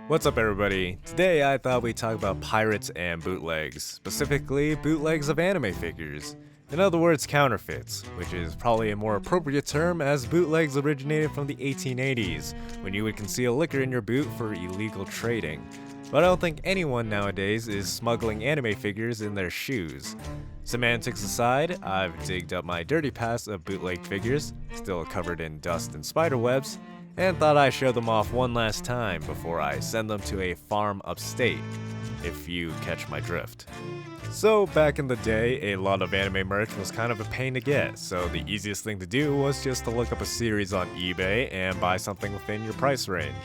What's up, everybody? Today I thought we'd talk about pirates and bootlegs, specifically bootlegs of anime figures. In other words, counterfeits, which is probably a more appropriate term as bootlegs originated from the 1880s, when you would conceal liquor in your boot for illegal trading. But I don't think anyone nowadays is smuggling anime figures in their shoes. Semantics aside, I've digged up my dirty past of bootleg figures, still covered in dust and spider webs, and thought I'd show them off one last time before I send them to a farm upstate, if you catch my drift. So back in the day, a lot of anime merch was kind of a pain to get, so the easiest thing to do was just to look up a series on eBay and buy something within your price range.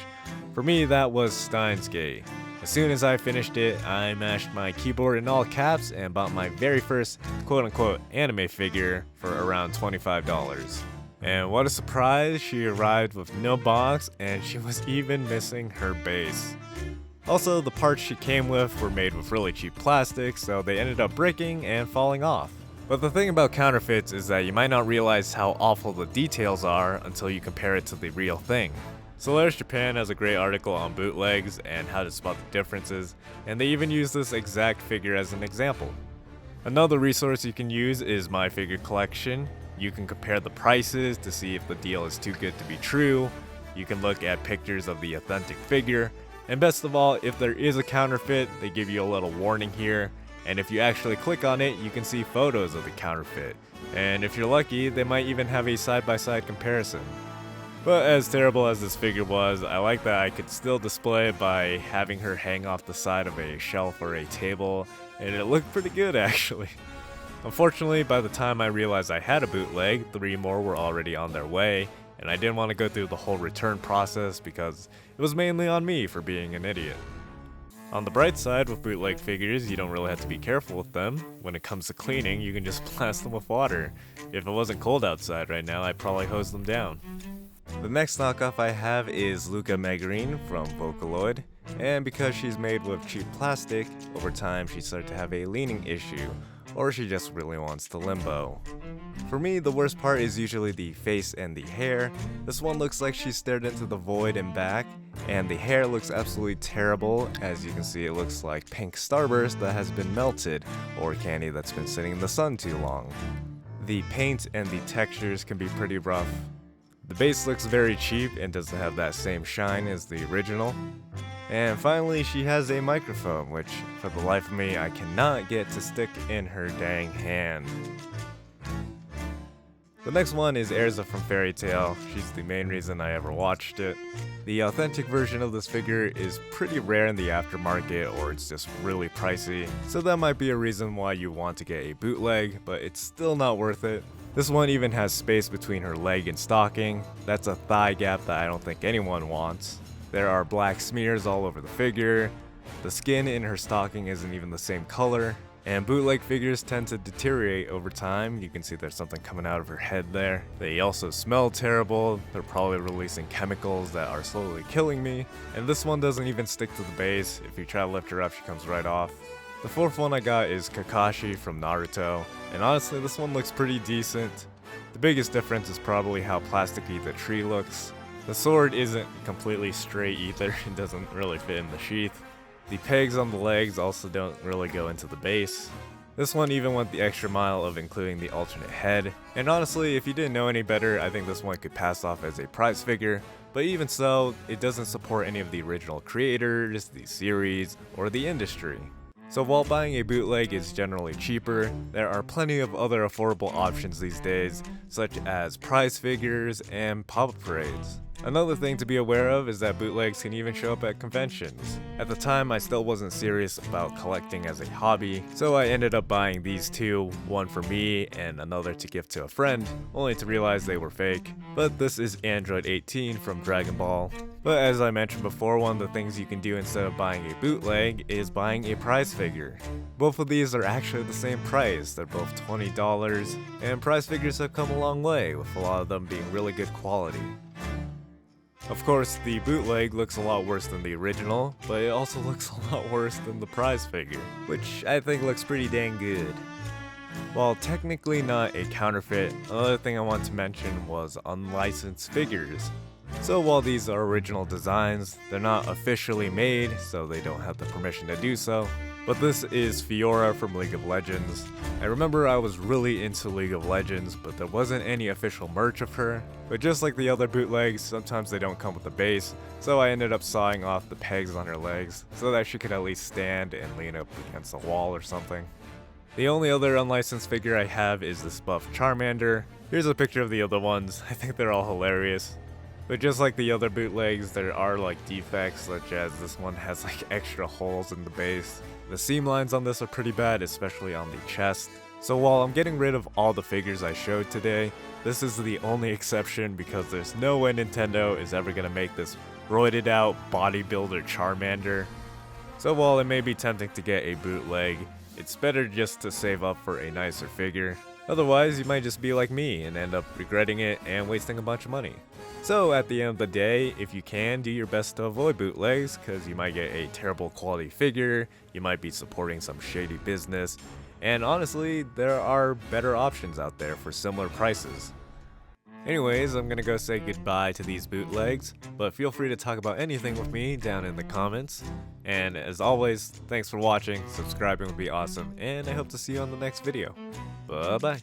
For me, that was Steins Gate. As soon as I finished it, I mashed my keyboard in all caps and bought my very first quote-unquote anime figure for around $25. And what a surprise, she arrived with no box and she was even missing her base. Also, the parts she came with were made with really cheap plastic, so they ended up breaking and falling off. But the thing about counterfeits is that you might not realize how awful the details are until you compare it to the real thing. Solaris Japan has a great article on bootlegs and how to spot the differences, and they even use this exact figure as an example. Another resource you can use is My Figure Collection. You can compare the prices to see if the deal is too good to be true. You can look at pictures of the authentic figure. And best of all, if there is a counterfeit, they give you a little warning here. And if you actually click on it, you can see photos of the counterfeit. And if you're lucky, they might even have a side-by-side comparison. But as terrible as this figure was, I like that I could still display it by having her hang off the side of a shelf or a table. And it looked pretty good, actually. Unfortunately, by the time I realized I had a bootleg, 3 more were already on their way, and I didn't want to go through the whole return process because it was mainly on me for being an idiot. On the bright side, with bootleg figures, you don't really have to be careful with them. When it comes to cleaning, you can just blast them with water. If it wasn't cold outside right now, I'd probably hose them down. The next knockoff I have is Luca Megarine from Vocaloid, and because she's made with cheap plastic, over time she started to have a leaning issue, or she just really wants to limbo. For me, the worst part is usually the face and the hair. This one looks like she stared into the void and back, and the hair looks absolutely terrible. As you can see, it looks like pink starburst that has been melted, or candy that's been sitting in the sun too long. The paint and the textures can be pretty rough. The base looks very cheap and doesn't have that same shine as the original. And finally, she has a microphone, which, for the life of me, I cannot get to stick in her dang hand. The next one is Erza from Fairy Tail. She's the main reason I ever watched it. The authentic version of this figure is pretty rare in the aftermarket, or it's just really pricey, so that might be a reason why you want to get a bootleg, but it's still not worth it. This one even has space between her leg and stocking. That's a thigh gap that I don't think anyone wants. There are black smears all over the figure. The skin in her stocking isn't even the same color. And bootleg figures tend to deteriorate over time. You can see there's something coming out of her head there. They also smell terrible. They're probably releasing chemicals that are slowly killing me. And this one doesn't even stick to the base. If you try to lift her up, she comes right off. The fourth one I got is Kakashi from Naruto. And honestly, this one looks pretty decent. The biggest difference is probably how plasticky the tree looks. The sword isn't completely straight either, it doesn't really fit in the sheath. The pegs on the legs also don't really go into the base. This one even went the extra mile of including the alternate head. And honestly, if you didn't know any better, I think this one could pass off as a prize figure. But even so, it doesn't support any of the original creators, the series, or the industry. So while buying a bootleg is generally cheaper, there are plenty of other affordable options these days, such as prize figures and pop-up parades. Another thing to be aware of is that bootlegs can even show up at conventions. At the time, I still wasn't serious about collecting as a hobby, so I ended up buying these two, one for me and another to gift to a friend, only to realize they were fake. But this is Android 18 from Dragon Ball. But as I mentioned before, one of the things you can do instead of buying a bootleg is buying a prize figure. Both of these are actually the same price, they're both $20, and prize figures have come a long way, with a lot of them being really good quality. Of course, the bootleg looks a lot worse than the original, but it also looks a lot worse than the prize figure, which I think looks pretty dang good. While technically not a counterfeit, another thing I want to mention was unlicensed figures. So while these are original designs, they're not officially made, so they don't have the permission to do so. But this is Fiora from League of Legends. I remember I was really into League of Legends, but there wasn't any official merch of her. But just like the other bootlegs, sometimes they don't come with the base, so I ended up sawing off the pegs on her legs so that she could at least stand and lean up against a wall or something. The only other unlicensed figure I have is this buff Charmander. Here's a picture of the other ones. I think they're all hilarious. But just like the other bootlegs, there are like defects, such as this one has like extra holes in the base. The seam lines on this are pretty bad, especially on the chest. So while I'm getting rid of all the figures I showed today, this is the only exception because there's no way Nintendo is ever gonna make this roided out bodybuilder Charmander. So while it may be tempting to get a bootleg, it's better just to save up for a nicer figure. Otherwise, you might just be like me and end up regretting it and wasting a bunch of money. So at the end of the day, if you can, do your best to avoid bootlegs, because you might get a terrible quality figure, you might be supporting some shady business, and honestly, there are better options out there for similar prices. Anyways, I'm gonna go say goodbye to these bootlegs, but feel free to talk about anything with me down in the comments. And as always, thanks for watching, subscribing would be awesome, and I hope to see you on the next video. Bye bye.